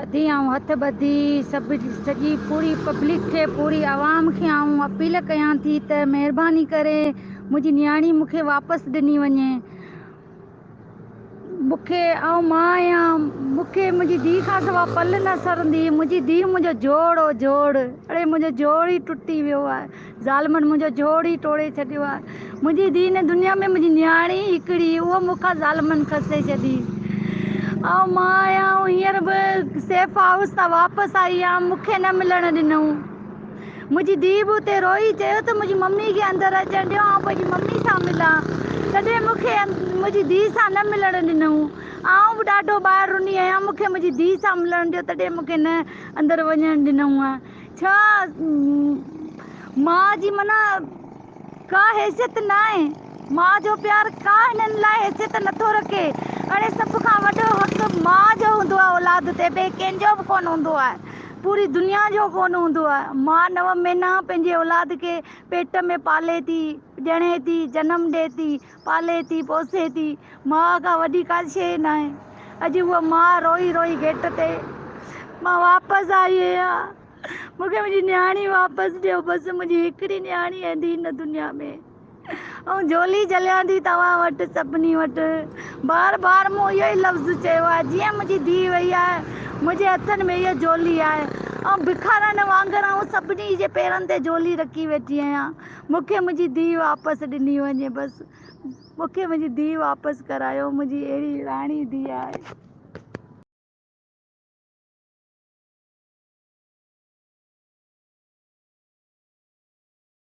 ॿधी आऊं हथ ॿधी सॼी पूरी पब्लिक खे, पूरी आवाम खे आऊं अपील कयां थी त महिरबानी करे मुंहिंजी नियाणी मूंखे वापसि ॾिनी वञे। मूंखे ऐं मां आहियां, मूंखे मुंहिंजी धीउ खां सवाइ पल न सरंदी। मुंहिंजी धीउ मुंहिंजो जोड़ हो, जोड़। अड़े मुंहिंजो जोड़ ई टुटी वियो आहे। ज़ालमनि मुंहिंजो जोड़ ई तोड़े छॾियो आहे। मुंहिंजी धीउ न दुनिया में मुंहिंजी नियाणी हिकिड़ी, उहो मूंखां ज़ालमनि खसे छॾी। ऐं मां आहियां हींअर बि सेफ हाउस तां वापसि आई आहियां, मूंखे न मिलणु ॾिनऊं। मुंहिंजी धीउ बि उते रोई, चयो त मुंहिंजी मम्मी खे अंदरि अचणु ॾियो, आउं पंहिंजी मम्मी सां मिलां। तॾहिं मूंखे मुंहिंजी धीउ सां न मिलणु ॾिनऊं। आउं बि ॾाढो ॿाहिरि रुनी आहियां, मूंखे मुंहिंजी धीउ सां मिलणु ॾियो, तॾहिं मूंखे न अंदरि वञणु ॾिनऊं आहे। छा माउ जी माना का हैसियत न आहे। माउ जो प्यारु का हिननि लाइ हैसियत नथो रखे। हाणे सभ खां वॾो हक़ माउ जो हूंदो आहे औलाद ते, ॿिए कंहिंजो बि कोन हूंदो आहे। पूरी दुनिया जो कोन हूंदो आहे। माउ 9 महीना पंहिंजे औलाद खे पेट में पाले थी, ॼणे थी, जनमु ॾिए थी, पाले थी, पोसे थी। माउ खां वॾी का शइ न आहे। अॼु उहा माउ रोई रोई गेट ते, मां वापसि आई आहियां, मूंखे मुंहिंजी नियाणी वापसि ॾियो। बसि मुंहिंजी हिकिड़ी नियाणी आहे हिन दुनिया में। ऐं झोली झलियां थी तव्हां वटि, सभिनी वटि। बार बार मूं इहो ई लफ़्ज़ चयो आहे, जीअं मुंहिंजी धीउ वई आहे, मुंहिंजे हथनि में इहा झोली आहे। ऐं भिखारनि वांगुरु आउं सभिनी जे पेरनि ते झोली रखी वेठी आहियां। मूंखे मुंहिंजी धीउ वापसि ॾिनी वञे। बसि मूंखे मुंहिंजी धीउ वापसि करायो। मुंहिंजी अहिड़ी राणी धीउ आहे।